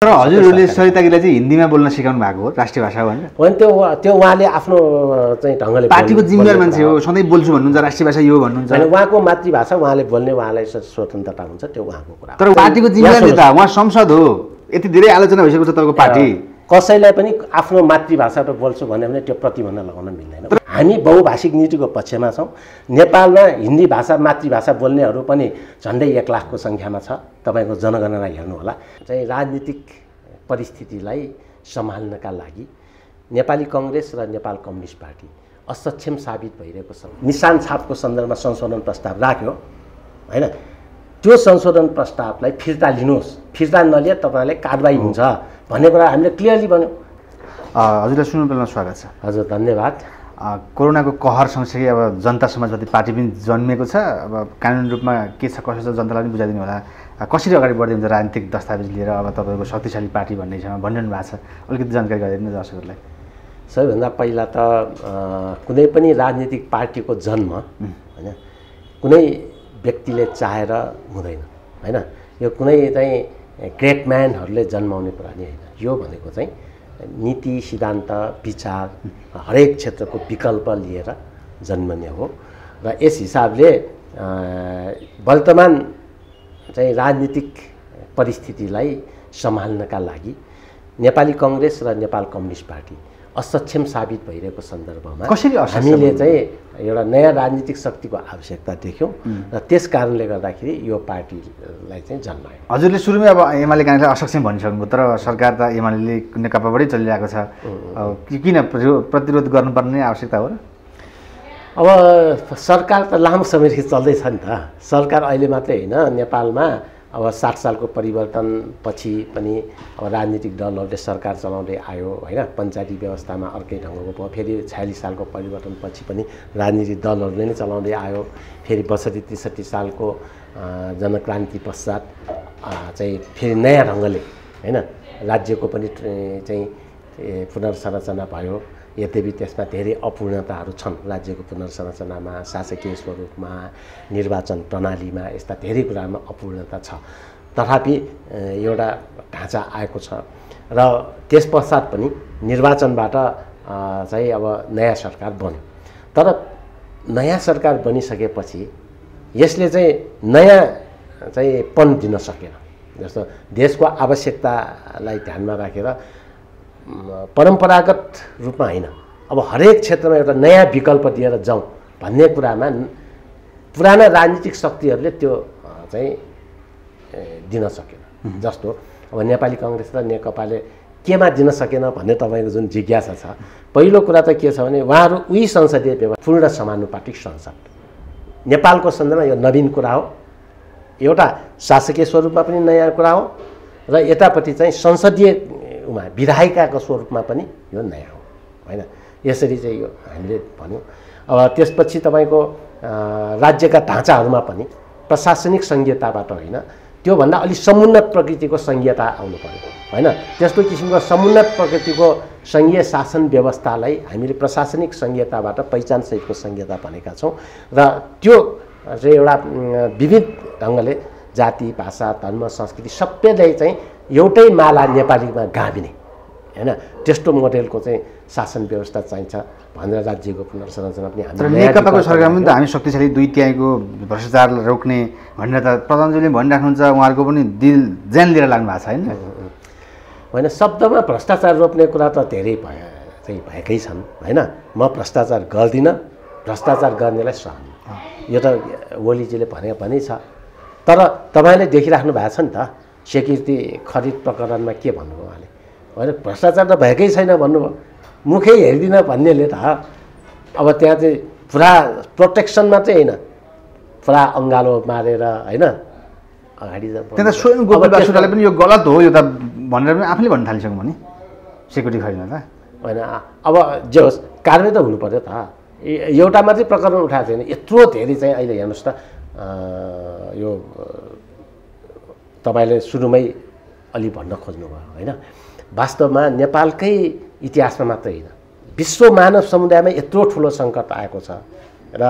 तर हजुरहरूले सरिताजीलाई चाहिँ हिन्दीमा बोल्न सिकाउनु भएको हो, राष्ट्रिय भाषा हो भनेर? होइन, त्यो उहाँले आफ्नो चाहिँ ढङ्गले पार्टीको जिम्मेवार मान्छे हो, सधैँ बोल्छु भन्नुहुन्छ, राष्ट्रिय भाषा यो भन्नुहुन्छ। होइन, उहाँको मातृभाषा उहाँले बोल्ने, उहाँलाई स्वतन्त्रता हुन्छ, त्यो उहाँको कुरा। तर पार्टीको जिम्मेवार नेता उहाँ संसद हो, यति धेरै आलोचना भइसकेको छ तपाईँको पार्टी। कसैलाई पनि आफ्नो मातृभाषाबाट बोल्छु भन्यो भने त्यो प्रतिबन्ध लगाउन मिल्दैन। हामी बहुभाषिक नीतिको पक्षमा छौँ। नेपालमा हिन्दी भाषा मातृभाषा बोल्नेहरू पनि झन्डै 1 लाखको सङ्ख्यामा छ। तपाईँको जनगणना हेर्नुहोला। चाहिँ राजनीतिक परिस्थितिलाई सम्हाल्नका लागि नेपाली कङ्ग्रेस र नेपाल कम्युनिस्ट पार्टी असक्षम साबित भइरहेको छ। निशान छापको सन्दर्भमा संशोधन प्रस्ताव राख्यो होइन, त्यो संशोधन प्रस्तावलाई फिर्ता लिनुहोस्, फिर्ता नलिए तपाईँले कारबाही हुन्छ भन्ने कुरा हामीले क्लियरली भन्यौँ। हजुरलाई सुन्नुमा स्वागत छ। हजुर, धन्यवाद। कोरोनाको कहर सँगसँगै अब जनता समाजवादी पार्टी पनि जन्मिएको छ। अब कानुनी रूपमा के छ कसो छ जनतालाई पनि बुझाइदिनु होला। कसरी अगाडि बढ्दै हुन्छ राजनीतिक दस्तावेज लिएर अब तपाईँको शक्तिशाली पार्टी भन्ने हिसाबमा भनिरहनु भएको छ, अलिकति जानकारी गराइदिनु दर्शकहरूलाई। सबैभन्दा पहिला त कुनै पनि राजनीतिक पार्टीको जन्म होइन कुनै व्यक्तिले चाहेर हुँदैन होइन। यो कुनै चाहिँ ग्रेट म्यानहरूले जन्माउने कुरा नि होइन। यो भनेको चाहिँ नीति, सिद्धान्त, विचार हरेक क्षेत्रको विकल्प लिएर जन्मने हो। र यस हिसाबले वर्तमान चाहिँ राजनीतिक परिस्थितिलाई सम्हाल्नका लागि नेपाली कङ्ग्रेस र नेपाल कम्युनिस्ट पार्टी असक्षम साबित भइरहेको सन्दर्भमा हामीले चाहिँ एउटा नयाँ राजनीतिक शक्तिको आवश्यकता देख्यौँ र त्यस कारणले गर्दाखेरि यो पार्टीलाई चाहिँ जन्मायो। हजुरले सुरुमै अब एमाले काङ्ग्रेसलाई असक्षम भनिसक्नुभयो, तर सरकार त एमाले नेकपाबाटै चलिरहेको छ। किन प्रतिरोध गर्नुपर्ने आवश्यकता हो र? अब सरकार त लामो समयदेखि चल्दैछ नि त। सरकार अहिले मात्रै होइन, नेपालमा अब 60 सालको परिवर्तन पछि पनि अब राजनीतिक दलहरूले सरकार चलाउँदै आयो होइन। पञ्चायती व्यवस्थामा अर्कै ढङ्गको भयो, फेरि 46 सालको परिवर्तन पछि पनि राजनीतिक दलहरूले नै चलाउँदै आयो। फेरि 62-63 सालको जनक्रान्ति पश्चात चाहिँ फेरि नयाँ ढङ्गले होइन राज्यको पनि चाहिँ पुनर्संरचना भयो। यद्यपि त्यसमा धेरै अपूर्णताहरू छन्। राज्यको पुनर्संरचनामा, शासकीय स्वरूपमा, निर्वाचन प्रणालीमा यस्ता धेरै कुरामा अपूर्णता छ। तथापि एउटा ढाँचा आएको छ र त्यस पश्चात पनि निर्वाचनबाट चाहिँ अब नयाँ सरकार बन्यो। तर नयाँ सरकार बनिसकेपछि यसले चाहिँ नयाँ चाहिँ पन दिन सकेन। जस्तो देशको आवश्यकतालाई ध्यानमा राखेर परम्परागत रूपमा होइन, अब हरेक क्षेत्रमा एउटा नयाँ विकल्प दिएर जाउँ भन्ने कुरामा पुराना राजनीतिक शक्तिहरूले त्यो चाहिँ दिन सकेन। जस्तो अब नेपाली कङ्ग्रेस र नेकपाले केमा दिन सकेन भन्ने तपाईँको जुन जिज्ञासा छ, पहिलो कुरा त के छ भने उहाँहरू उही संसदीय व्यवस्था पूर्ण समानुपातिक संसद नेपालको सन्दर्भमा यो नवीन कुरा हो। एउटा शासकीय स्वरूपमा पनि नयाँ कुरा हो र यतापट्टि चाहिँ संसदीय विधायिकाको स्वरूपमा पनि यो नयाँ हो होइन। यसरी चाहिँ यो हामीले भन्यौँ। अब त्यसपछि तपाईँको राज्यका ढाँचाहरूमा पनि प्रशासनिक संघीयताबाट होइन, त्योभन्दा अलिक समुन्नत प्रकृतिको संघीयता आउनु पर्यो होइन। त्यस्तो किसिमको समुन्नत प्रकृतिको सङ्घीय शासन व्यवस्थालाई हामीले प्रशासनिक संघीयताबाट पहिचानसहितको संघीयता भनेका छौँ। र त्यो चाहिँ एउटा विविध ढङ्गले जाति, भाषा, धर्म, संस्कृति सबैलाई चाहिँ एउटै माला नेपालीमा गाभिने होइन, त्यस्तो मोडेलको चाहिँ शासन व्यवस्था चाहिन्छ भनेर राज्यको पुनर्संरचना पनि हामी नेकपाको सरकारमा त हामी शक्तिशाली 2/3 भ्रष्टाचार रोक्ने भनेर त प्रधानमन्त्रीले भनिराख्नुहुन्छ। उहाँहरूको पनि दिल ज्यान लिएर लाग्नु भएको छ होइन। होइन, शब्दमा भ्रष्टाचार रोक्ने कुरा त धेरै चाहिँ भएकै छन् होइन। म भ्रष्टाचार गर्दिनँ, भ्रष्टाचार गर्नेलाई सहन, यो त ओलीजीले भने छ। तर तपाईँले देखिराख्नु भएको छ नि त, स्वीकृति खरिद प्रकरणमा के भन्नुभयो उहाँले होइन, भ्रष्टाचार त भएकै छैन भन्नुभयो। मुखै हेर्दिनँ भन्नेले त अब त्यहाँ चाहिँ पुरा प्रोटेक्सन मात्रै होइन, पुरा अङ्गालो मारेर होइन अगाडि त्यहाँ त स्वयं गोपालले पनि यो गलत हो यो त भनेर पनि आफैले भन्न थालिसक्नु भने सेक्युरिटी खरिदमा त होइन। अब जे होस् कारबाही त हुनु पर्यो त। एउटा मात्रै प्रकरण उठाएको छैन, यत्रो धेरै चाहिँ अहिले हेर्नुहोस् त। यो तपाईँले सुरुमै अलि भन्न खोज्नुभयो होइन। वास्तवमा नेपालकै इतिहासमा मात्रै होइन, विश्व मानव समुदायमा यत्रो ठुलो सङ्कट आएको छ र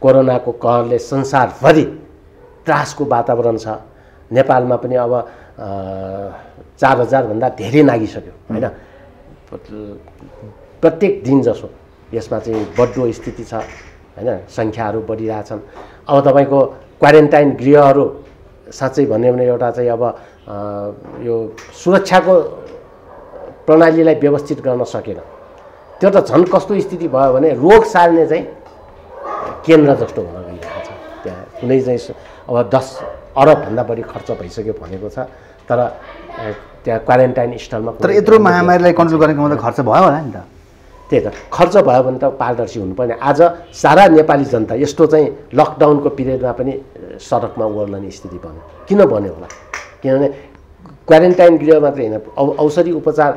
कोरोनाको कहरले संसारभरि त्रासको वातावरण छ। नेपालमा पनि अब 4000 भन्दा धेरै नागिसक्यो हैन। प्रत्येक दिन जसो यसमा चाहिँ बढ्दो स्थिति छ हैन, सङ्ख्याहरू बढिरहेछन्। अब तपाईँको क्वारेन्टाइन गृहहरू साँच्चै भन्यो भने एउटा चाहिँ अब यो सुरक्षाको प्रणालीलाई व्यवस्थित गर्न सकेन। त्यो त झन् कस्तो स्थिति भयो भने रोग सार्ने चाहिँ केन्द्र जस्तो हुन गइरहेको छ। त्यहाँ कुनै चाहिँ अब 10 अरबभन्दा बढी खर्च भइसक्यो भनेको छ, तर त्यहाँ क्वारेन्टाइन स्थलमा तर यत्रो महामारीलाई कन्ट्रोल गर्नेको मतलब खर्च भयो होला नि त। त्यही त खर्च भयो भने त पारदर्शी हुनुपर्ने। आज सारा नेपाली जनता यस्तो चाहिँ लकडाउनको पिरियडमा पनि सडकमा ओर्लने स्थिति बन्यो। किन बन्यो होला? किनभने क्वारेन्टाइन गृह मात्रै होइन, औषधि उपचार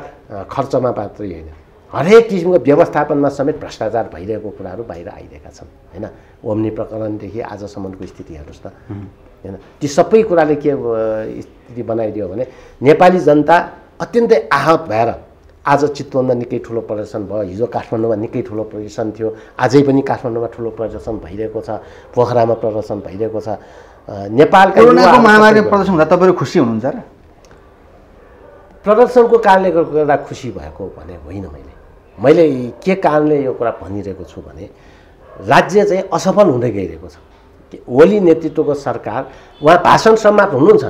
खर्चमा मात्रै होइन, हरेक किसिमको व्यवस्थापनमा समेत भ्रष्टाचार भइरहेको कुराहरू बाहिर आइरहेका छन् हैन। ओम्नी प्रकरणदेखि आजसम्मको स्थिति हेर्नुहोस् त हैन। ती सबै कुराले के स्थिति बनाइदियो भने नेपाली जनता अत्यन्तै आहत भएर आज चितवनमा निकै ठुलो प्रदर्शन भयो, हिजो काठमाडौँमा निकै ठुलो प्रदर्शन थियो, आजै पनि काठमाडौँमा ठुलो प्रदर्शन भइरहेको छ, पोखरामा प्रदर्शन भइरहेको छ। नेपालका कोरोनाको महामारीमा प्रदर्शन हुँदा तपाईँहरू खुसी हुनुहुन्छ र? प्रदर्शनको कारणले गर्दा खुसी भएको भने होइन। मैले के कारणले यो कुरा भनिरहेको छु भने राज्य चाहिँ असफल हुँदै गइरहेको छ। ओली नेतृत्वको सरकार, उहाँ भाषण सम्मात हुनुहुन्छ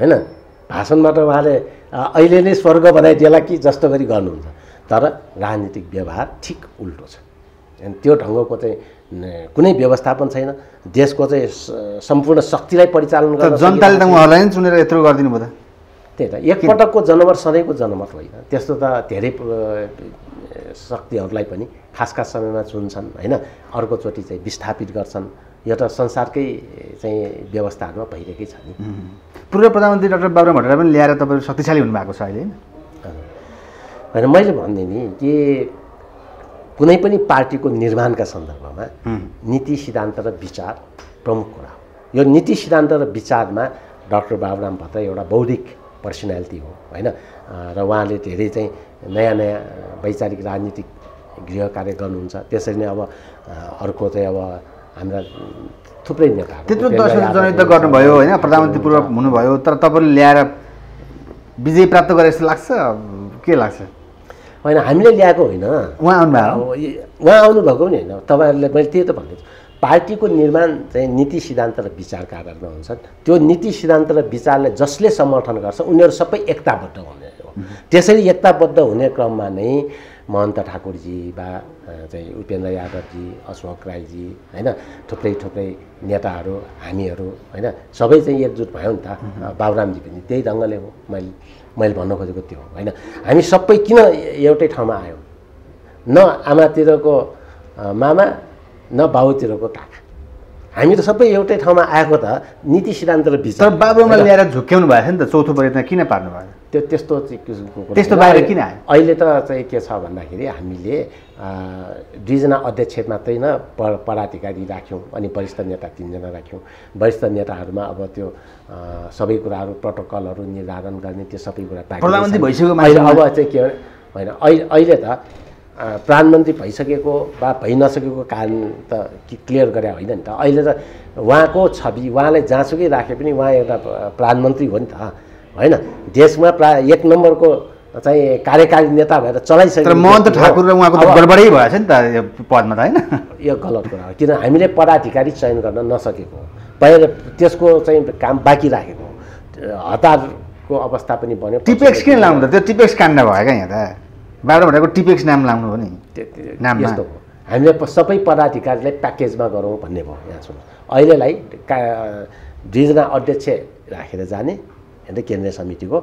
हैन, भाषणबाट उहाँले अहिले नै स्वर्ग बनाइदिएला कि जस्तो गरी गर्नुहुन्छ, तर राजनीतिक व्यवहार ठिक उल्टो छ। अनि त्यो ढङ्गको चाहिँ कुनै व्यवस्थापन छैन। देशको चाहिँ सम्पूर्ण शक्तिलाई परिचालन गर्न जनताले त उहाँलाई नै चुनेर यत्रो गरिदिनु भयो त। त्यही त एकपटकको जनमत सधैँको जनमत होइन। त्यस्तो त धेरै शक्तिहरूलाई पनि खासका समयमा चुन्छन् हैन, अर्कोचोटि चाहिँ विस्थापित गर्छन्। यो त संसारकै चाहिँ व्यवस्थाहरूमा भइरहेकै छ नि। पूर्व प्रधानमन्त्री डाक्टर बाबुराम भट्टराई पनि ल्याएर तपाईँहरू शक्तिशाली हुनुभएको छ अहिले होइन। मैले भन्ने नि कि कुनै पनि पार्टीको निर्माणका सन्दर्भमा नीति सिद्धान्त र विचार प्रमुख कुरा हो। यो नीति सिद्धान्त र विचारमा डाक्टर बाबुराम भट्टराई एउटा बौद्धिक पर्सनालिटी हो हैन, र उहाँले धेरै चाहिँ नयाँ नयाँ वैचारिक राजनीतिक गृह कार्य गर्नुहुन्छ। त्यसरी नै अब अर्को चाहिँ अब हाम्रा थुप्रै नेताहरू त्यत्रो दशक जनयुद्ध गर्नुभयो होइन, प्रधानमन्त्री पूर्व हुनुभयो, तर तपाईँले ल्याएर विजय प्राप्त गरे जस्तो लाग्छ? के लाग्छ? होइन, हामीले ल्याएको होइन, उहाँ आउनुभयो। उहाँ आउनुभएको पनि होइन। तपाईँहरूले मैले त्यही त भन्दैछु, पार्टीको निर्माण चाहिँ नीति सिद्धान्त र विचारका आधारमा हुन्छ। त्यो नीति सिद्धान्त र विचारलाई जसले समर्थन गर्छ उनीहरू सबै एकताबद्ध हुने हो। त्यसरी एकताबद्ध हुने क्रममा नै महन्त ठाकुरजी वा चाहिँ उपेन्द्र यादवजी, अशोक राईजी हैन, थुप्रै नेताहरू हामीहरू हैन, सबै चाहिँ एकजुट भयो नि त। बाबुरामजी पनि त्यही ढङ्गले हो। मैले भन्न खोजेको त्यो हो हैन। हामी सबै किन एउटै ठाउँमा आयौँ? न आमातिरको मामा न बाबुतिरको काका, हामी त सबै एउटै ठाउँमा आएको त नीति सिद्धान्त र विचार। तर बाबुरामलाई ल्याएर झुक्क्याउनु भएको थियो नि त, चौथो परिवर्तन किन पार्नु भयो? त्यस्तो बाहिर किन आयो? अहिले त चाहिँ के छ भन्दाखेरि हामीले दुईजना अध्यक्ष मात्रै न पदाधिकारी राख्यौँ, अनि वरिष्ठ नेता 3 जना राख्यौँ। वरिष्ठ नेताहरूमा अब त्यो सबै कुराहरू प्रोटोकलहरू निर्धारण गर्ने त्यो सबै कुरा प्रधानमन्त्री भइसक्यो अहिले। अब चाहिँ के होइन, अहिले त प्रधानमन्त्री भइसकेको वा भइ नसकेको कारण त क्लियर गरे होइन नि त। अहिले त उहाँको छवि, उहाँलाई जहाँसुकै राखे पनि उहाँ एउटा प्रधानमन्त्री हो नि त होइन। देशमा प्राय 1 नम्बरको चाहिँ कार्यकारी नेता भएर चलाइसक्यो। तर महन्त ठाकुर र उहाँको त गडबडै भएछ नि त यो पदमा त होइन। यो गलत कुरा हो, किन हामीले पदाधिकारी चयन गर्न नसकेको, पहिला त्यसको चाहिँ काम बाँकी राखेको, हतारको अवस्था पनि बन्यो। टिपेक्स किन लाउनु त? त्यो टिपेक्स काण्ड भयो क्या यहाँ त। बाबुराम भट्टराईको टिपेक्स नाम लाउनु हो नि, नाम यस्तो हो। हामीले सबै पदाधिकारीलाई प्याकेजमा गरौँ भन्ने भयो। यहाँ सुन्नु, अहिलेलाई 2 जना अध्यक्ष राखेर जाने होइन केन्द्रीय समितिको,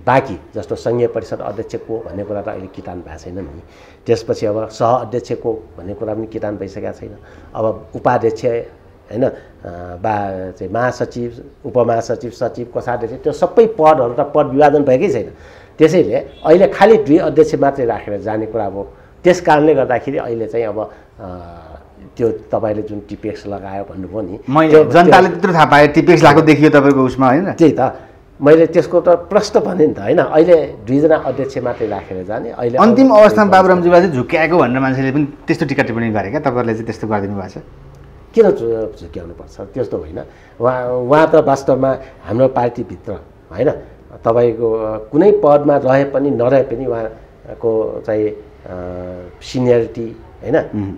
बाँकी जस्तो सङ्घीय परिषद अध्यक्ष को भन्ने कुरा त अहिले किटान भएको छैन नि। त्यसपछि अब सह अध्यक्ष को भन्ने कुरा पनि किटान भइसकेको छैन। अब उपाध्यक्ष होइन वा चाहिँ महासचिव, उपमहासचिव, सचिव, कोषाध्यक्ष, त्यो सबै पदहरू त पद विभाजन भएकै छैन। त्यसैले अहिले खालि 2 अध्यक्ष मात्रै राखेर जाने कुरा हो। त्यस कारणले गर्दाखेरि अहिले चाहिँ अब त्यो तपाईँले जुन टिपेक्स लगायो भन्नुभयो नि, मैले जनताले त्यत्रो थाहा पाएँ टिपेक्स लगाएको देखियो तपाईँको उसमा होइन। त्यही त मैले त्यसको त प्रश्न भने नि त होइन। अहिले 2 जना अध्यक्ष मात्रै राखेर जाने। अहिले अन्तिम अवस्थामा बाबुरामजीलाई चाहिँ झुक्क्याएको भनेर मान्छेले पनि त्यस्तो टिका टिप्पणी गरे क्या, तपाईँहरूले चाहिँ त्यस्तो गरिदिनु भएको छ? किन झुक्क्याउनु पर्छ? त्यस्तो होइन। उहाँ त वास्तवमा हाम्रो पार्टीभित्र होइन तपाईँको कुनै पदमा रहे पनि नरहे पनि उहाँको चाहिँ सिनियरिटी होइन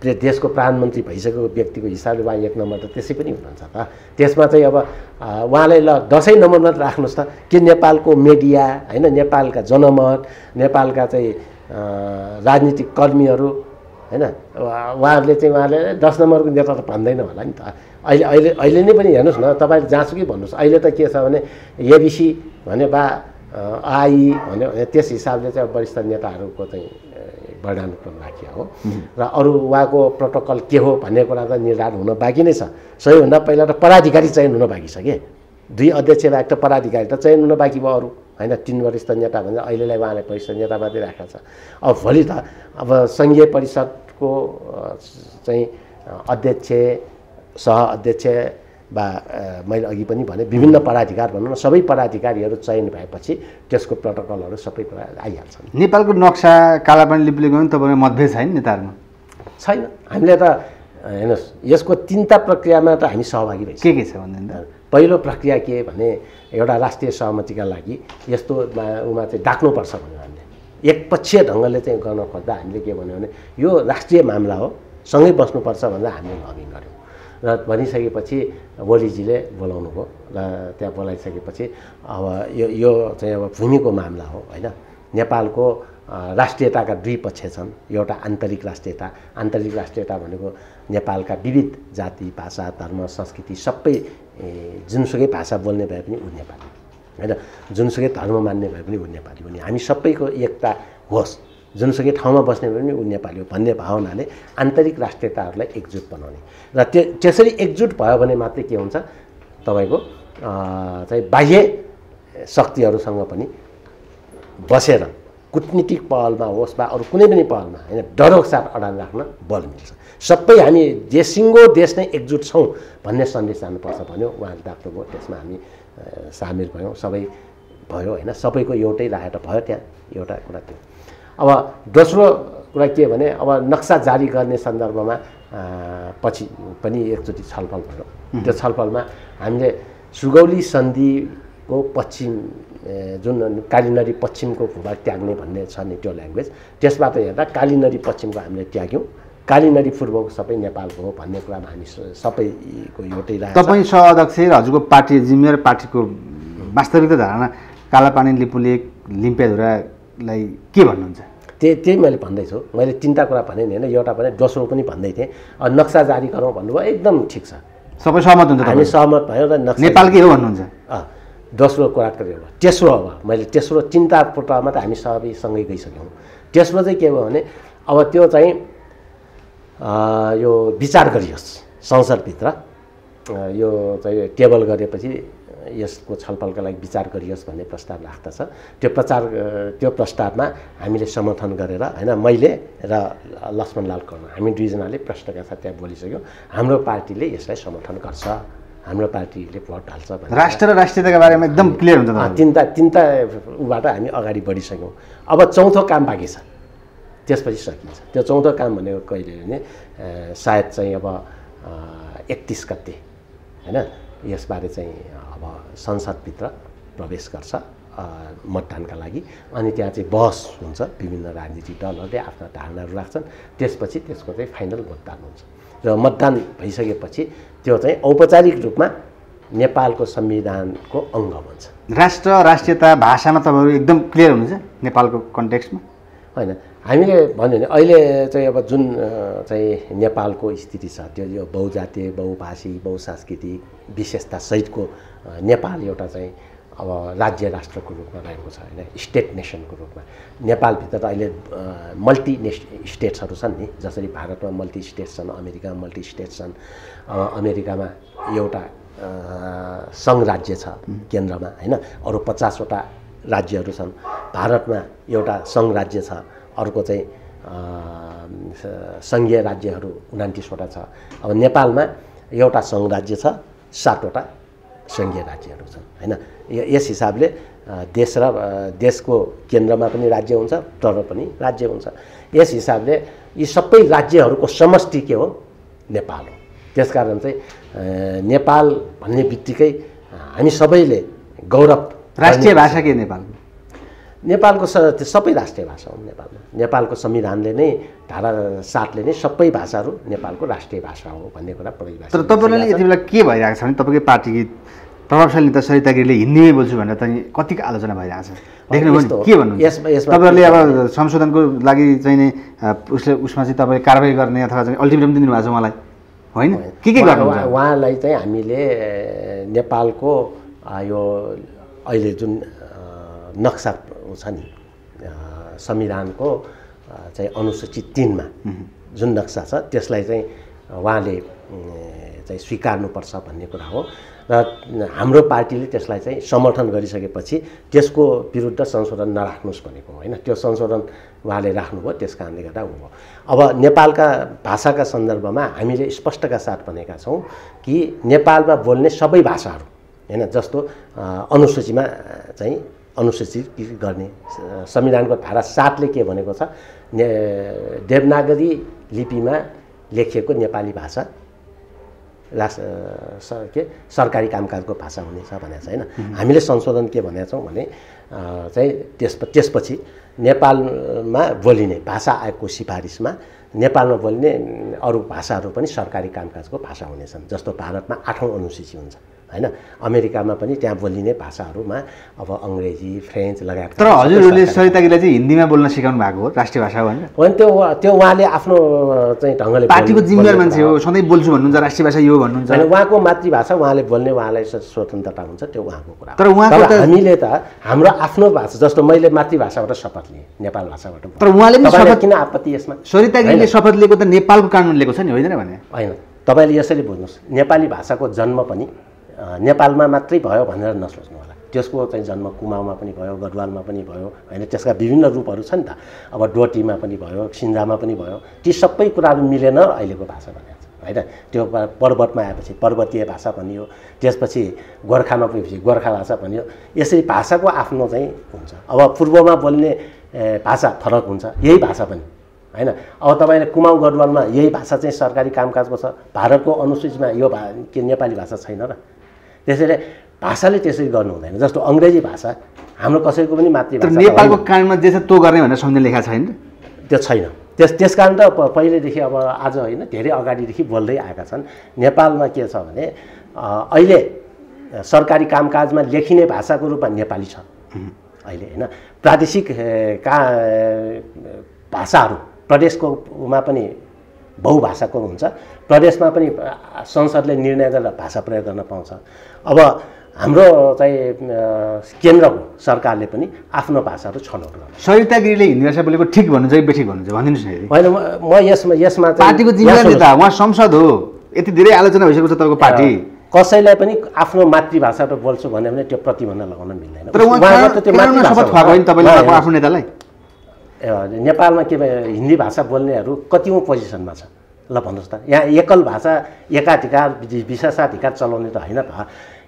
देशको प्रधानमन्त्री भइसकेको व्यक्तिको हिसाबले उहाँ 1 नम्बर त त्यसै पनि हुनुहुन्छ त। त्यसमा चाहिँ अब उहाँलाई ल 10 नम्बरमा राख्नुहोस् त के नेपालको मिडिया होइन नेपालका जनमत नेपालका चाहिँ राजनीतिक कर्मीहरू होइन उहाँहरूले चाहिँ उहाँले 10 नम्बरको नेता त भन्दैन होला नि त। अहिले नै पनि हेर्नुहोस् न तपाईँले जहाँसुकै भन्नुहोस् अहिले त के छ भने एबिसी भने बा आई भन्यो त्यस हिसाबले चाहिँ वरिष्ठ नेताहरूको चाहिँ वर्णानुक्रम राखियो हो र अरू उहाँको प्रोटोकल के हो भन्ने कुरा त निर्धारण हुन बाँकी नै छ। सबैभन्दा पहिला त पदाधिकारी चयन हुन बाँकी छ कि 2 अध्यक्ष बाहेक त पदाधिकारी त चयन हुन बाँकी भयो अरू होइन 3 वरिष्ठ नेता भनेर अहिलेलाई उहाँलाई वरिष्ठ नेता मात्रै राखेको छ। अब भोलि त अब सङ्घीय परिषदको चाहिँ अध्यक्ष सहअध्यक्ष वा मैले अघि पनि भने विभिन्न पदाधिकार भनौँ न सबै पदाधिकारीहरू चयन भएपछि त्यसको प्रोटोकलहरू सबै कुरा आइहाल्छन्। नेपालको नक्सा कालापानी लिपिले गयो भने तपाईँको मतभेद छैन नेताहरूमा? छैन। हामीले त हेर्नुहोस् यसको 3टा प्रक्रियामा त हामी सहभागी भइसक्यौँ। के छ भन्दा पहिलो प्रक्रिया के भने एउटा राष्ट्रिय सहमतिका लागि यस्तोमा चाहिँ डाक्नुपर्छ भन्यो हामीले। एकपक्षीय ढङ्गले चाहिँ गर्न खोज्दा हामीले के भन्यो भने यो राष्ट्रिय मामला हो सँगै बस्नुपर्छ भनेर हामीले लबिङ गऱ्यौँ र भनिसकेपछि ओलीजीले बोलाउनु भयो र त्यहाँ बोलाइसकेपछि अब यो चाहिँ अब भूमिको मामला हो होइन। नेपालको राष्ट्रियताका 2 पक्ष छन्। एउटा आन्तरिक राष्ट्रियता भनेको नेपालका विविध जाति भाषा धर्म संस्कृति सबै जुनसुकै भाषा बोल्ने भए पनि ऊ नेपाली होइन जुनसुकै धर्म मान्ने भए पनि ऊ नेपाली हुने हामी सबैको एकता होस् जुनसुकै ठाउँमा बस्ने भए पनि ऊ नेपाली हो भन्ने भावनाले आन्तरिक राष्ट्रियताहरूलाई एकजुट बनाउने र त्यसरी एकजुट भयो भने मात्रै के हुन्छ तपाईँको चाहिँ बाह्य शक्तिहरूसँग पनि बसेर कूटनीतिक पहलमा होस् वा अरू कुनै पनि पहलमा होइन डरको साथ अडान राख्न बल मिल्छ। सबै हामी सिङ्गो देश नै एकजुट छौँ भन्ने सन्देश जानुपर्छ भन्यो उहाँले डाक्टरको त्यसमा हामी सामेल भयौँ सबै भयो होइन सबैको एउटै राखेर भयो त्यहाँ एउटा कुरा त्यो। अब दोस्रो कुरा के भने अब नक्सा जारी गर्ने सन्दर्भमा पछि पनि एकचोटि छलफल भयो। त्यो छलफलमा हामीले सुगौली सन्धिको पश्चिम जुन कालीनदी पश्चिमको भूभाग त्याग्ने भन्ने छ नि त्यो ल्याङ्ग्वेज त्यसबाट हेर्दा कालीनदी पश्चिमको हामीले त्याग्यौँ कालीनदी पूर्वको सबै नेपालको हो भन्ने कुरामा हामी सबैको एउटै राखेको छ। तपाईँ सहअध्यक्ष र हजुरको पार्टी जिम्मेवार पार्टीको वास्तविक धारणा कालापानी लिम्पियाधुरालाई के भन्नुहुन्छ? त्यही मैले भन्दैछु। मैले 3टा कुरा भने नि होइन एउटा भने दोस्रो पनि भन्दै थिएँ। नक्सा जारी गरौँ भन्नुभयो एकदम ठिक छ सबै सहमत हुन्छ हामी सहमत भयौँ र नक्सा नेपालकै हो भन्नुहुन्छ। दोस्रो कुरा गरेर तेस्रो अब मैले तेस्रो 3टा पुटामा त हामी सबैसँगै गइसक्यौँ। तेस्रो चाहिँ के भयो भने अब त्यो चाहिँ यो विचार गरियोस् संसदभित्र यो चाहिँ टेबल गरेपछि यसको छलफलका लागि विचार गरियोस् भन्ने प्रस्ताव राख्दछ। त्यो प्रस्तावमा हामीले समर्थन गरेर होइन मैले र लक्ष्मणलाल कर्ण हामी दुईजनाले प्रश्नका साथ त्यहाँ बोलिसक्यौँ। हाम्रो पार्टीले यसलाई समर्थन गर्छ हाम्रो पार्टीले भोट हाल्छ राष्ट्र र राष्ट्रियताका बारेमा एकदम क्लियर हुन्छ। तिनवटा ऊबाट हामी अगाडि बढिसक्यौँ। अब चौथो काम बाँकी छ त्यसपछि सकिन्छ। त्यो चौथो काम भनेको कहिले भने सायद चाहिँ अब 31 गते होइन यसबारे चाहिँ अब संसदभित्र प्रवेश गर्छ मतदानका लागि अनि त्यहाँ चाहिँ बहस हुन्छ विभिन्न राजनीतिक दलहरूले आफ्ना धारणाहरू राख्छन् त्यसपछि त्यसको चाहिँ फाइनल मतदान हुन्छ र मतदान भइसकेपछि त्यो चाहिँ औपचारिक रूपमा नेपालको संविधानको अङ्ग बन्छ। राष्ट्र राष्ट्रियता भाषामा तपाईँहरू एकदम क्लियर हुनुहुन्छ नेपालको कन्टेक्स्टमा होइन हामीले भन्यो भने अहिले चाहिँ अब जुन चाहिँ नेपालको स्थिति छ त्यो यो बहुजातीय बहुभाषी बहुसांस्कृतिक विशेषता सहितको नेपाल एउटा चाहिँ अब राज्य राष्ट्रको रूपमा रहेको छ होइन स्टेट नेसनको रूपमा। नेपालभित्र त अहिले मल्टी स्टेट्सहरू छन् नि जसरी भारतमा मल्टी स्टेट्स छन् अमेरिकामा मल्टी स्टेट्स छन् अमेरिकामा एउटा सङ्घ राज्य छ केन्द्रमा होइन अरू 50 वटा राज्यहरू छन्। भारतमा एउटा सङ्घ राज्य छ अर्को चाहिँ सङ्घीय राज्यहरू 29 वटा छ। अब नेपालमा एउटा सङ्घ राज्य छ 7 वटा सङ्घीय राज्यहरू छन् होइन। यस हिसाबले देश र देशको केन्द्रमा पनि राज्य हुन्छ तर पनि राज्य हुन्छ। यस हिसाबले यी सबै राज्यहरूको समष्टि के हो नेपाल हो। त्यसकारण चाहिँ नेपाल भन्ने बित्तिकै हामी सबैले गौरव राष्ट्रिय भाषा के नेपालको? नेपालको सबै राष्ट्रिय भाषा हुन् नेपालमा। नेपालको संविधानले नै धारा 7ले नै सबै भाषाहरू नेपालको राष्ट्रिय भाषा हो भन्ने कुरा परिभाषित। तर तपाईँलाई यति बेला के भइरहेको छ भने तपाईँकै पार्टीकी प्रभावशाली नेता सरिता गिरीले हिन्दीमै बोल्छु भनेर त कतिको आलोचना भइरहेको छ, देख्नुभयो नि? के भन्नुहुन्छ तपाईँहरूले? अब संशोधनको लागि चाहिँ नि उसमा चाहिँ तपाईँ कारवाही गर्ने अथवा चाहिँ अल्टिमेटम दिनुभएको छ उहाँलाई, होइन? के गर्नुहुन्छ उहाँलाई? चाहिँ हामीले नेपालको यो अहिले जुन नक्सा छ नि संविधानको चाहिँ अनुसूची 3 मा जुन नक्सा छ त्यसलाई चाहिँ उहाँले चाहिँ स्वीकार्नुपर्छ भन्ने कुरा हो र हाम्रो पार्टीले त्यसलाई चाहिँ समर्थन गरिसकेपछि त्यसको विरुद्ध संशोधन नराख्नुहोस् भनेको होइन। त्यो संशोधन उहाँले राख्नुभयो, त्यस कारणले गर्दा हो। अब नेपालका भाषाका सन्दर्भमा हामीले स्पष्टका साथ भनेका छौँ कि नेपालमा बोल्ने सबै भाषाहरू होइन, जस्तो अनुसूचीमा चाहिँ अनुसूचित गर्ने संविधानको धारा 7ले के भनेको छ, देवनागरी लिपिमा लेखिएको नेपाली भाषा सरकारी कामकाजको भाषा हुनेछ भनेको छ होइन। हामीले संशोधन के भनेका छौँ भने चाहिँ त्यसपछि नेपालमा बोलिने भाषा आयोगको सिफारिसमा नेपालमा बोलिने अरू भाषाहरू पनि सरकारी कामकाजको भाषा हुनेछन्। जस्तो भारतमा 8औं अनुसूची हुन्छ होइन, अमेरिकामा पनि त्यहाँ बोलिने भाषाहरूमा अब अङ्ग्रेजी, फ्रेन्च लगायत। तर हजुरहरूले सरिता गिरीलाई चाहिँ हिन्दीमा बोल्न सिकाउनु भएको हो राष्ट्रिय भाषा हो भनेर? होइन, त्यो उहाँले आफ्नो चाहिँ ढङ्गले पार्टीको जिम्मेवार मान्छे हो, सधैँ बोल्छु भन्नुहुन्छ, राष्ट्रिय भाषा यो भन्नुहुन्छ। होइन, उहाँको मातृभाषा उहाँले बोल्ने, उहाँलाई स्वतन्त्रता हुन्छ, त्यो उहाँको कुरा। तर हामीले त हाम्रो आफ्नो भाषा, जस्तो मैले मातृभाषाबाट शपथ लिएँ नेपाल भाषाबाट। तर उहाँले किन आपत्ति यसमा? सरिता गिरीले शपथ लिएको त नेपालको कानुन लिएको छ नि, होइन भने? होइन, तपाईँले यसरी बुझ्नुहोस्, नेपाली भाषाको जन्म पनि नेपालमा मात्रै भयो भनेर नसोच्नु होला। त्यसको चाहिँ जन्म कुमाऊमा पनि भयो, गढवालमा पनि भयो होइन, त्यसका विभिन्न रूपहरू छन् त। अब डोटीमा पनि भयो, सिन्जामा पनि भयो। ती सबै कुराहरू मिलेन अहिलेको भाषा बनेको छ होइन। त्यो पर्वतमा आएपछि पर्वतीय भाषा भनियो, त्यसपछि गोर्खामा पुगेपछि गोर्खा भाषा भनियो। यसरी भाषाको आफ्नो चाहिँ हुन्छ। अब पूर्वमा बोल्ने भाषा फरक हुन्छ, यही भाषा पनि होइन। अब तपाईँले कुमाऊ गढवालमा यही भाषा चाहिँ सरकारी कामकाजको छ, भारतको अनुसूचीमा यो के नेपाली भाषा छैन र? त्यसैले भाषाले त्यसरी गर्नु हुँदैन। जस्तो अङ्ग्रेजी भाषा हाम्रो कसैको पनि मातृभाषा, नेपालको कानुनमा जे छ त्यो गर्ने भनेर सम्झना लेखा छैन, त्यो छैन। त्यस कारण त पहिलेदेखि अब आज होइन, धेरै अगाडिदेखि बोल्दै आएका छन्। नेपालमा के छ भने अहिले सरकारी कामकाजमा लेखिने भाषाको रूपमा नेपाली छ अहिले होइन। प्रादेशिक भाषाहरू प्रदेशकोमा पनि बहुभाषाको हुन्छ, प्रदेशमा पनि संसदले निर्णय गरेर भाषा प्रयोग गर्न पाउँछ। अब हाम्रो चाहिँ केन्द्रको सरकारले पनि आफ्नो भाषाहरू छनौट गर्छ। सरिता गिरीले हिन्दी भाषा बोलेको ठिक भन्नुहुन्छ कि बेठिक भन्नुहुन्छ भनिदिनुहोस् न। होइन, म यसमा पार्टीको जिम्मेवार नेता, उहाँ संसद हो, यति धेरै आलोचना भइसकेको छ तपाईँको पार्टी। कसैलाई पनि आफ्नो मातृभाषाबाट बोल्छु भन्यो भने त्यो प्रतिबन्ध लगाउन मिल्दैन। तर उहाँ शपथ खुवाएको होइन तपाईँले आफ्नो नेतालाई? नेपालमा के हिन्दी भाषा बोल्नेहरू कतिौँ पोजिसनमा छ ल भन्नुहोस् त? यहाँ एकल भाषा एकाधिकार विशेषाधिकार चलाउने त होइन।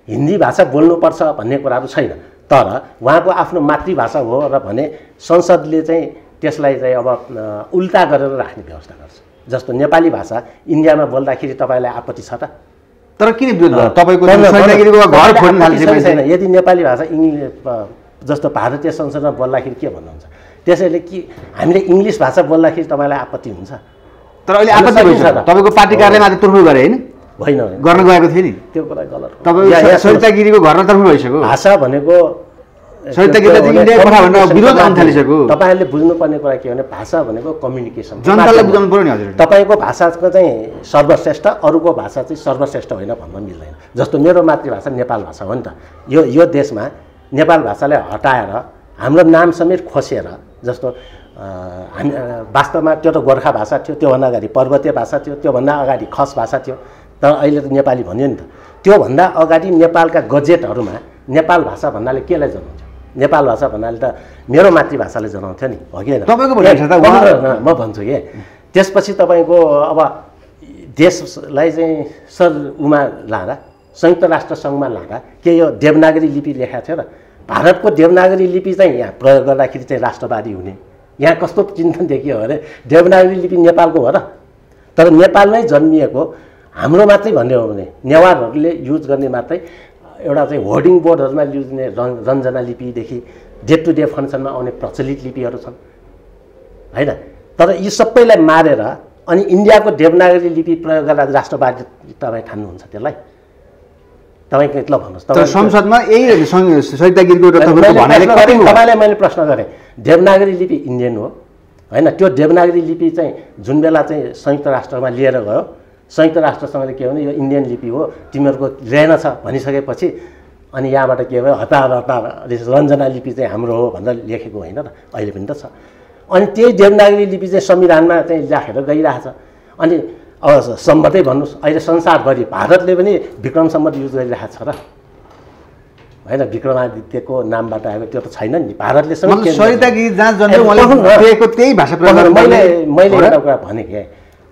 हिन्दी भाषा बोल्नुपर्छ भन्ने कुराहरू छैन, तर उहाँको आफ्नो मातृभाषा हो र भने संसदले चाहिँ त्यसलाई चाहिँ अब उल्टा गरेर राख्ने व्यवस्था गर्छ। जस्तो नेपाली भाषा इन्डियामा बोल्दाखेरि तपाईँलाई आपत्ति छ त? तर किन विरोध गर्नु? तपाईँको घर फोड्न छैन। यदि नेपाली भाषा जस्तो भारतीय संसदमा बोल्दाखेरि के भन्नुहुन्छ? त्यसैले कि हामीले इङ्ग्लिस भाषा बोल्दाखेरि तपाईँलाई आपत्ति हुन्छ? तर अहिले आपत्ति भइसक्यो, तपाईँको पार्टी कार्यालयमा आज तर्फु गरे होइन? होइन, गर्न गएको थियो नि, त्यो कुरा गलत हो। तपाईँ सरिता गिरीको घरमा तर्फु भइसक्यो। भाषा भनेको सरिता गिरीले इन्डिया पठा भनेर विरोध गर्न थालिसक्यो। तपाईँहरूले बुझ्नुपर्ने कुरा के हो भने भाषा भनेको कम्युनिकेसन, जनतालाई बुझाउनु पर्यो नि हजुर। तपाईँको भाषाको चाहिँ सर्वश्रेष्ठ, अरूको भाषा चाहिँ सर्वश्रेष्ठ होइन भन्न मिल्दैन। जस्तो मेरो मातृभाषा नेपाल भाषा हो नि त। यो देशमा नेपाल भाषालाई हटाएर हाम्रो नाम समेत खोसेर, जस्तो हामी वास्तवमा त्यो त गोर्खा भाषा थियो, त्योभन्दा अगाडि पर्वतीय भाषा थियो, त्योभन्दा अगाडि खस भाषा थियो, तर अहिले त नेपाली भन्यो नि त। त्योभन्दा अगाडि नेपालका गजेटहरूमा नेपाल भाषा भन्नाले केलाई जनाउँथ्यो? नेपाल भाषा भन्नाले त मेरो मातृभाषाले जनाउँथ्यो नि, हो कि होइन? म भन्छु कि त्यसपछि तपाईँको अब देशलाई चाहिँ उमा लाँदा, संयुक्त राष्ट्र सङ्घमा लाँदा के यो देवनागरी लिपि लेखाएको थियो र? भारतको देवनागरी लिपि चाहिँ यहाँ प्रयोग गर्दाखेरि चाहिँ राष्ट्रवादी हुने यहाँ कस्तो चिन्तन देखियो भने देवनागरी लिपि नेपालको हो र? तर नेपालमै जन्मिएको हाम्रो मात्रै भन्ने हो भने नेवारहरूले युज गर्ने मात्रै एउटा चाहिँ होर्डिङ बोर्डहरूमा युज्ने रञ्जना लिपिदेखि डे टु डे फङ्सनमा आउने प्रचलित लिपिहरू छन् होइन। तर यी सबैलाई मारेर अनि इन्डियाको देवनागरी लिपि प्रयोग गरेर राष्ट्रवादी तपाईँ ठान्नुहुन्छ त्यसलाई? तपाईँको ल भन्नुहोस्। तर संसदमा यही सरिता गिरीको तपाईँलाई मैले प्रश्न गरेँ, देवनागरी लिपि इन्डियन हो होइन? त्यो देवनागरी लिपि चाहिँ जुन बेला चाहिँ संयुक्त राष्ट्रमा लिएर गयो, संयुक्त राष्ट्रसँगले के भने यो इन्डियन लिपि हो तिमीहरूको रहेनछ भनिसकेपछि अनि यहाँबाट के भयो, हतार रञ्जना लिपि चाहिँ हाम्रो हो भनेर लेखेको होइन र? अहिले पनि त छ। अनि त्यही देवनागरी लिपि चाहिँ संविधानमा चाहिँ राखेर गइरहेछ। अनि अब सम्मतै भन्नुहोस्, अहिले संसारभरि भारतले पनि विक्रम सम्मत युज गरिरहेको छ र होइन? विक्रमादित्यको नामबाट आएको त्यो त छैन नि, भारतले मैले एउटा कुरा भने कि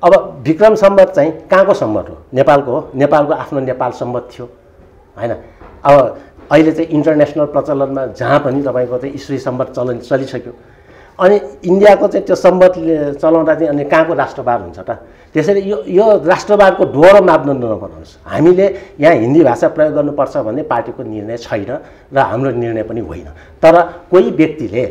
अब विक्रम सम्मत चाहिँ कहाँको सम्मत हो? नेपालको हो। नेपालको आफ्नो नेपाल सम्मत थियो होइन? अब अहिले चाहिँ इन्टरनेसनल प्रचलनमा जहाँ पनि तपाईँको चाहिँ ईस्वी सम्मत चलिसक्यो। अनि इन्डियाको चाहिँ त्यो सम्मत चलाउँदा चाहिँ अनि कहाँको राष्ट्रवाद हुन्छ त? त्यसैले यो राष्ट्रवादको डोरो मापदण्ड नबनाउनुहोस्। हामीले यहाँ हिन्दी भाषा प्रयोग गर्नुपर्छ भन्ने पार्टीको निर्णय छैन र हाम्रो निर्णय पनि होइन। तर कोही व्यक्तिले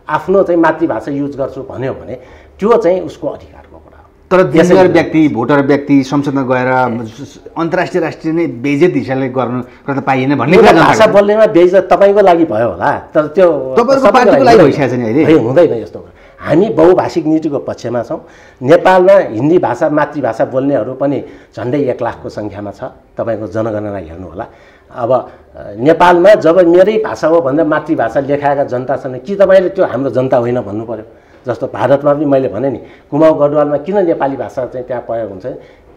आफ्नो चाहिँ मातृभाषा युज गर्छु भन्यो भने त्यो चाहिँ उसको अधिकारको कुरा हो। तर देशभर व्यक्ति, भोटर व्यक्ति संसदमा गएर अन्तर्राष्ट्रिय राष्ट्रिय नै बेइज्जत हिसाबले गर्न पाइएन भन्ने कुरा भाषा बोल्नेमा बेइज्जत तपाईँको लागि भयो होला, तर त्यो तपाईँको पार्टीको लागि भइसकेको छ नि अहिले? हुँदैन यस्तो। हामी बहुभाषिक नीतिको पक्षमा छौँ। नेपालमा हिन्दी भाषा मातृभाषा बोल्नेहरू पनि झन्डै 1 लाखको सङ्ख्यामा छ। तपाईँको जनगणना हेर्नु होला। अब नेपालमा जब मेरै भाषा हो भनेर मातृभाषा लेखाएका जनता छन्, कि तपाईँले त्यो हाम्रो जनता होइन भन्नु पर्यो? जस्तो भारतमा पनि मैले भने नि, कुमाउ गढवालमा किन नेपाली भाषा चाहिँ त्यहाँ प्रयोग हुन्छ?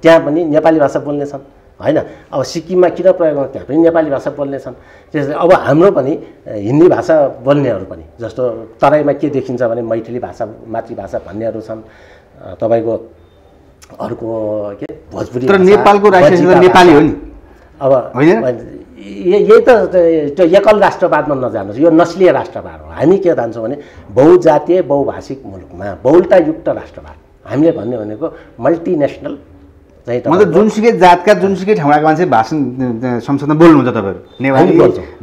त्यहाँ पनि नेपाली भाषा बोल्ने छन् होइन? अब सिक्किममा किन प्रयोग हुन्छ? त्यहाँ पनि नेपाली भाषा बोल्ने छन्। त्यसले अब हाम्रो पनि हिन्दी भाषा बोल्नेहरू पनि, जस्तो तराईमा के देखिन्छ भने मैथिली भाषा मातृभाषा भन्नेहरू छन्। तपाईँको अर्को के भोजपुरी, तर नेपालको राष्ट्रिय नेपाली हो नि। अब यही त त्यो एकल राष्ट्रवादमा नजानुहोस्, यो नस्लीय राष्ट्रवाद हो। हामी के जान्छौँ भने बहुजातीय बहुभाषिक मुलुकमा बहुलतायुक्त राष्ट्रवाद हामीले भन्ने भनेको मल्टिनेसनल चाहिँ मतलब जुनसुकै जातका जुनसुकै ठाउँका मान्छे भाषण संसदमा बोल्नुहुन्छ तपाईँहरू? नेपाली,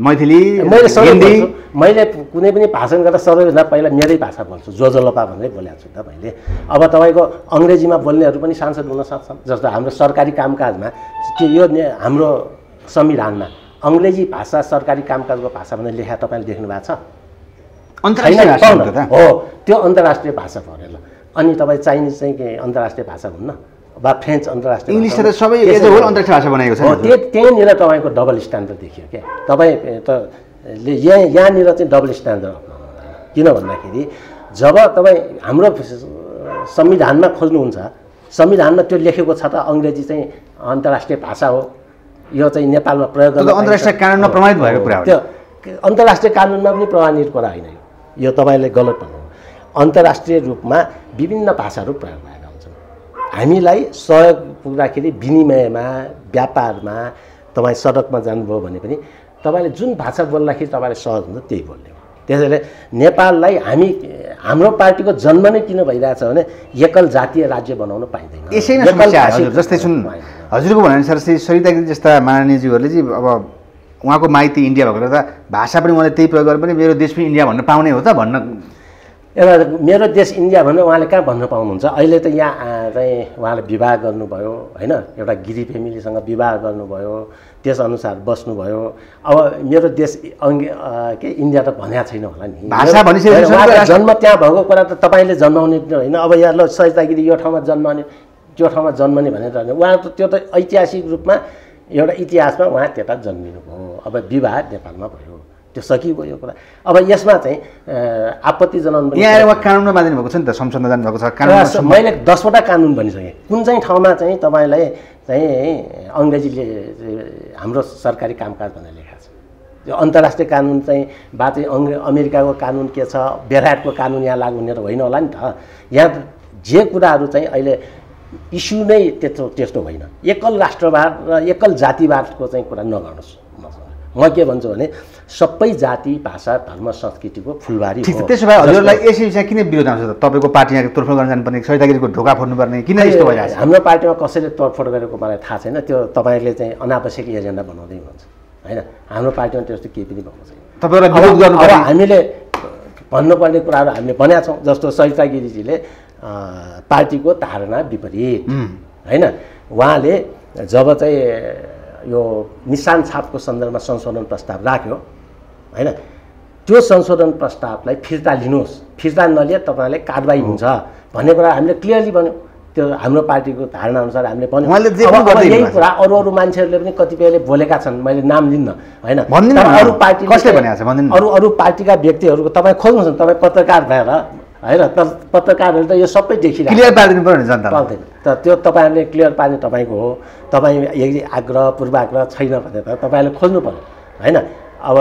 मैथिली, हिन्दी? मैले कुनै पनि भाषण गर्दा सबैभन्दा पहिला मेरै भाषा बोल्छु, जोजोलोपा भनेरै बोलेको छु त मैले। अब तपाईँको अङ्ग्रेजीमा बोल्नेहरू पनि सांसद हुन सक्छन्। जस्तो हाम्रो सरकारी कामकाजमा के यो हाम्रो संविधानमा अङ्ग्रेजी भाषा सरकारी कामकाजको भाषा भनेर लेखा तपाईँले देख्नु भएको छ? हो, त्यो अन्तर्राष्ट्रिय भाषा परेर। अनि तपाईँ चाइनिज चाहिँ के अन्तर्राष्ट्रिय भाषा हुन्न? वा फ्रेन्च अन्तर्राष्ट्रिय, इङ्ग्लिस त सबै अन्तर्राष्ट्रिय भाषा बनाएको छ। त्यहीँनिर तपाईँको डबल स्ट्यान्डर्ड देखियो क्या। तपाईँ त यहाँनिर चाहिँ डबल स्ट्यान्डर्ड अप्नाउनु। किन भन्दाखेरि जब तपाईँ हाम्रो संविधानमा खोज्नुहुन्छ, संविधानमा त्यो लेखेको छ त अङ्ग्रेजी चाहिँ अन्तर्राष्ट्रिय भाषा हो, यो चाहिँ नेपालमा प्रयोग गर्न अन्तर्राष्ट्रिय कानुनमा प्रमाणित भएको कुरा हो। त्यो अन्तर्राष्ट्रिय कानुनमा पनि प्रमाणित कुरा होइन यो तपाईँले गलत भन्नु। अन्तर्राष्ट्रिय रूपमा विभिन्न भाषाहरू प्रयोग भएका हुन्छन्। हामीलाई सहयोग पुग्दाखेरि विनिमयमा व्यापारमा तपाईँ सडकमा जानुभयो भने पनि तपाईँले जुन भाषा बोल्दाखेरि तपाईँले सहज हुन्छ त्यही बोल्ने हो। त्यसैले नेपाललाई हाम्रो पार्टीको जन्म नै किन भइरहेछ भने एकल जातीय राज्य बनाउन पाइँदैन। यसैमा समस्या हजुर। जस्तै सुन हजुरको भनाइअनुसार चाहिँ सरिता गिरी जस्ता माननीयज्यूहरूले चाहिँ अब उहाँको माइती इन्डिया भएको त भाषा पनि उहाँले त्यही प्रयोग गरेर पनि मेरो देश पनि इन्डिया भन्न पाउने हो त भन्न? एउटा मेरो देश इन्डिया भनेर उहाँले कहाँ भन्न पाउनुहुन्छ? अहिले त यहाँ चाहिँ उहाँले विवाह गर्नुभयो होइन, एउटा गिरी फ्यामिलीसँग विवाह गर्नुभयो, त्यसअनुसार बस्नुभयो। अब मेरो देश के इन्डिया त भनेको छैन होला नि। भाषा भनिसकेपछि जन्म त्यहाँ भएको कुरा त तपाईँले जन्माउने होइन। अब यहाँ ल सरिता गिरी यो ठाउँमा जन्माउने त्यो ठाउँमा जन्मने भनेर उहाँ त त्यो त ऐतिहासिक रूपमा एउटा इतिहासमा उहाँ त्यता जन्मिनु भयो। अब विवाह नेपालमा भयो, त्यो सकिगयो यो कुरा। अब यसमा चाहिँ आपत्ति जनाउनु यहाँ उहाँ कानुनमा बाँधिनु भएको छ नि त, संसदमा जानुभएको छ कानुन। मैले 10वटा कानुन भनिसकेँ। कुन चाहिँ ठाउँमा चाहिँ तपाईँलाई चाहिँ अङ्ग्रेजीले हाम्रो सरकारी कामकाज भनेर लेखाएको छ। यो अन्तर्राष्ट्रिय कानुन चाहिँ बा चाहिँ अमेरिकाको कानुन के छ, बेलायतको कानुन यहाँ लागु हुने त होइन होला नि त। यहाँ जे कुराहरू चाहिँ अहिले इस्यु नै त्यस्तो होइन। एकल राष्ट्रवाद र एकल जातिवादको चाहिँ कुरा नगर्नुहोस्। म के भन्छु भने सबै जाति भाषा धर्म संस्कृतिको फुलबारी हो। त्यसो भए हजुरलाई यसै विषय किन विरोध आउँछ त? तपाईँको पार्टी यहाँ तोडफोड गर्न जानुपर्ने, सरिता गिरीको ढोका फोड्नुपर्ने किन यस्तो भइरहेको छ? हाम्रो पार्टीमा कसैले तोडफोड गरेको मलाई थाहा छैन। त्यो तपाईँले चाहिँ अनावश्यक एजेन्डा बनाउँदै हुनुहुन्छ होइन। हाम्रो पार्टीमा त्यस्तो केही पनि भएको छैन। तपाईँलाई विरोध गर्नुपर्ने अब हामीले भन्नुपर्ने कुराहरू हामीले भनेका छौँ। जस्तो सरिता गिरीजीले पार्टीको धारणा विपरीत होइन, उहाँले जब चाहिँ यो निशान छापको सन्दर्भमा संशोधन प्रस्ताव राख्यो होइन, त्यो संशोधन प्रस्तावलाई फिर्ता लिनुहोस्, फिर्ता नलिए तपाईँलाई कारबाही हुन्छ भन्ने कुरा हामीले क्लियरली भन्यो। त्यो हाम्रो पार्टीको धारणा अनुसार हामीले भन्यो। यही कुरा अरू अरू मान्छेहरूले पनि कतिपयले बोलेका छन्, मैले नाम लिन्न होइन, अरू पार्टी अरू पार्टीका व्यक्तिहरूको तपाईँ खोज्नुहोस् न, तपाईँ पत्रकार भएर होइन, पत्रकारहरूले त यो सबै देखिरहेको क्लियर पारिदिनु पर्यो नि जनतालाई। पाउँदैन त, त्यो तपाईँहरूले क्लियर पार्ने तपाईँको हो। तपाईँ यही आग्रह पूर्वाग्रह छैन भने त तपाईँहरूले खोज्नु पर्यो होइन। अब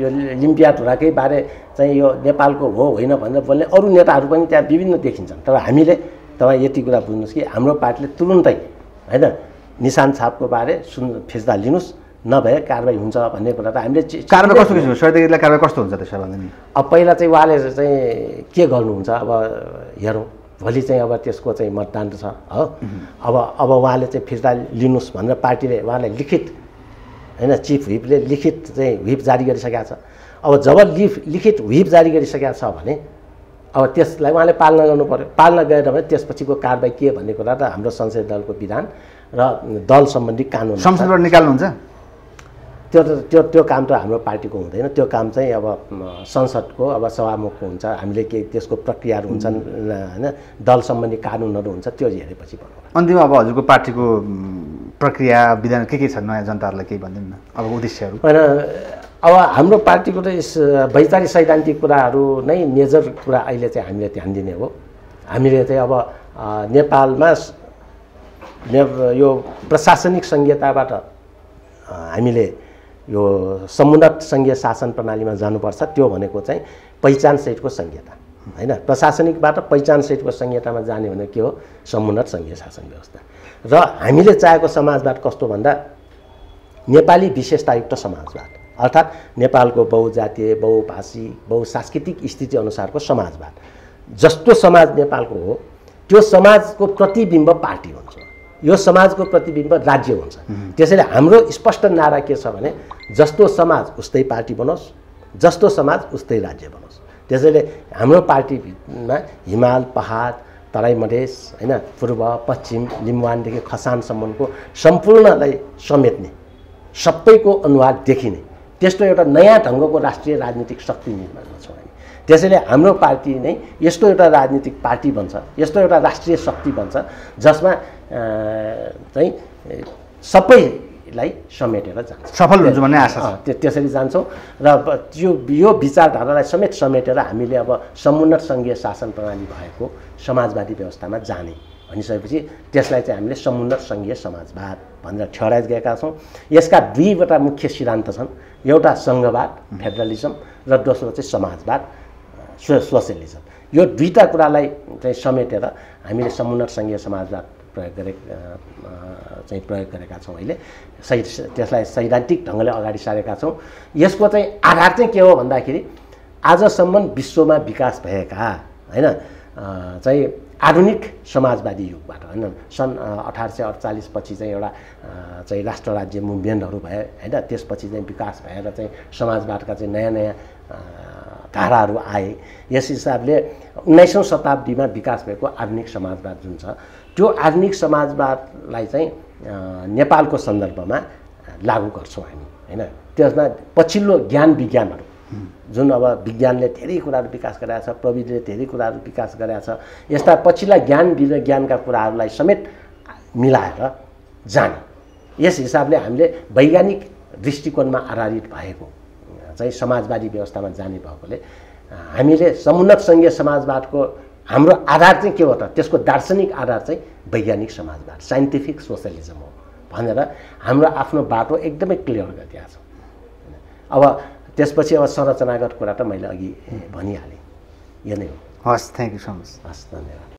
यो लिम्पिया ढुराकै बारे चाहिँ यो नेपालको हो होइन भनेर बोल्ने अरू नेताहरू पनि त्यहाँ विभिन्न देखिन्छन्। तर हामीले तपाईँ यति कुरा बुझ्नुहोस् कि हाम्रो पार्टीले तुरुन्तै होइन निशान छापको बारे फिर्ता लिनुहोस्, नभए कारबाही हुन्छ भन्ने कुरा त हामीले कारबाही कस्तो किसिमको सरितागिरीलाई कारबाही कस्तो हुन्छ त्यसो भन्दा नि अब पहिला चाहिँ उहाँले चाहिँ के गर्नुहुन्छ अब हेरौँ। भोलि चाहिँ अब त्यसको चाहिँ मतदान छ हो। अब उहाँले चाहिँ फिर्ता लिनुहोस् भनेर पार्टीले उहाँलाई लिखित होइन चिफ व्हिपले लिखित चाहिँ व्हिप जारी गरिसकेका छ। अब जब लिखित व्हिप जारी गरिसकेका छ भने अब त्यसलाई उहाँले पालना गर्नु पर्यो। पालना गरेन भने त्यसपछिको कारबाही के भन्ने कुरा त हाम्रो संसदीय दलको विधान र दल सम्बन्धी कानुन संसदबाट निकाल्नुहुन्छ। त्यो काम त हाम्रो पार्टीको हुँदैन। त्यो काम चाहिँ अब संसदको अब सभामुखको हुन्छ। हामीले के त्यसको प्रक्रियाहरू हुन्छन् होइन, दल सम्बन्धी कानुनहरू हुन्छ, त्यो हेरेपछि भन्नु। अन्तिममा अब हजुरको पार्टीको प्रक्रिया विधान के छ नयाँ जनताहरूलाई केही भनिदिनु न अब उद्देश्यहरू होइन। अब हाम्रो पार्टीको त यस वैचारिक सैद्धान्तिक कुराहरू नै मेजर कुरा अहिले चाहिँ हामीले ध्यान दिने हो। हामीले चाहिँ अब नेपालमा यो प्रशासनिक संहिताबाट हामीले यो समुन्नत सङ्घीय शासन प्रणालीमा जानुपर्छ। त्यो भनेको चाहिँ पहिचान सहितको संहिता होइन, प्रशासनिकबाट पहिचान सहितको संहितामा जाने भने के हो, समुन्नत सङ्घीय शासन व्यवस्था। र हामीले चाहेको समाजवाद कस्तो भन्दा नेपाली विशेषतायुक्त समाजवाद, अर्थात् नेपालको बहुजातीय बहुभाषी बहुसांस्कृतिक स्थिति अनुसारको समाजवाद। जस्तो समाज नेपालको हो त्यो समाजको प्रतिबिम्ब पार्टी हुन्छ, यो समाजको प्रतिबिम्ब राज्य हुन्छ। त्यसैले हाम्रो स्पष्ट नारा के छ भने जस्तो समाज उस्तै पार्टी बनोस्, जस्तो समाज उस्तै राज्य बनोस्। त्यसैले हाम्रो पार्टीमा हिमाल पहाड तराई मधेस होइन, पूर्व पश्चिम लिम्बुवानदेखि खसानसम्मको सम्पूर्णलाई समेट्ने, सबैको अनुहार देखिने त्यस्तो एउटा नयाँ ढङ्गको राष्ट्रिय राजनीतिक शक्ति निर्माणमा छौँ हामी। त्यसैले हाम्रो पार्टी नै यस्तो एउटा राजनीतिक पार्टी बन्छ, यस्तो एउटा राष्ट्रिय शक्ति बन्छ जसमा चाहिँ सबैलाई समेटेर जान्छ, सफल हुन्छ भन्ने आशा छ। त्यसरी जान्छौँ र यो विचारधारालाई समेटेर हामीले अब समुन्नत सङ्घीय शासन प्रणाली भएको समाजवादी व्यवस्थामा जाने भनिसकेपछि त्यसलाई चाहिँ हामीले समुन्नत सङ्घीय समाजवाद भनेर ठहराइ गएका छौँ। यसका दुईवटा मुख्य सिद्धान्त छन्, एउटा सङ्घवाद फेडरलिजम र दोस्रो चाहिँ समाजवाद सोसियलिजम। यो दुईटा कुरालाई चाहिँ समेटेर हामीले समुन्नत सङ्घीय समाजवाद प्रयोग गरेका छौँ। अहिले त्यसलाई सैद्धान्तिक ढङ्गले अगाडि सारेका छौँ। यसको चाहिँ आधार चाहिँ के हो भन्दाखेरि आजसम्म विश्वमा विकास भएका होइन चाहिँ आधुनिक समाजवादी युगबाट होइन, सन् 1848 पछि चाहिँ एउटा चाहिँ राष्ट्र राज्य मुभमेन्टहरू भए होइन, त्यसपछि चाहिँ विकास भएर चाहिँ समाजवादका चाहिँ नयाँ नयाँ धाराहरू आए। यस हिसाबले 19औं शताब्दीमा विकास भएको आधुनिक समाजवाद जुन छ त्यो आधुनिक समाजवादलाई चाहिँ नेपालको सन्दर्भमा लागू गर्छौँ हामी होइन। त्यसमा पछिल्लो ज्ञान विज्ञानहरू जुन अब विज्ञानले धेरै कुराहरू विकास गरेको छ, प्रविधिले धेरै कुराहरू विकास गरेको छ, यस्ता पछिल्ला ज्ञान विज्ञानका कुराहरूलाई समेत मिलाएर जाने। यस हिसाबले हामीले वैज्ञानिक दृष्टिकोणमा आधारित भएको चाहिँ समाजवादी व्यवस्थामा जाने भएकोले हामीले समुन्नत सङ्घीय समाजवादको हाम्रो आधार चाहिँ के हो त, त्यसको दार्शनिक आधार चाहिँ वैज्ञानिक समाजवाद साइन्टिफिक सोसियलिजम हो भनेर हाम्रो आफ्नो बाटो एकदमै क्लियर गरिदिएको छ। अब त्यसपछि अब संरचनागत कुरा त मैले अघि भनिहालेँ, यो नै हो। हस्, थ्याङ्क यू सो मच। हस्, धन्यवाद।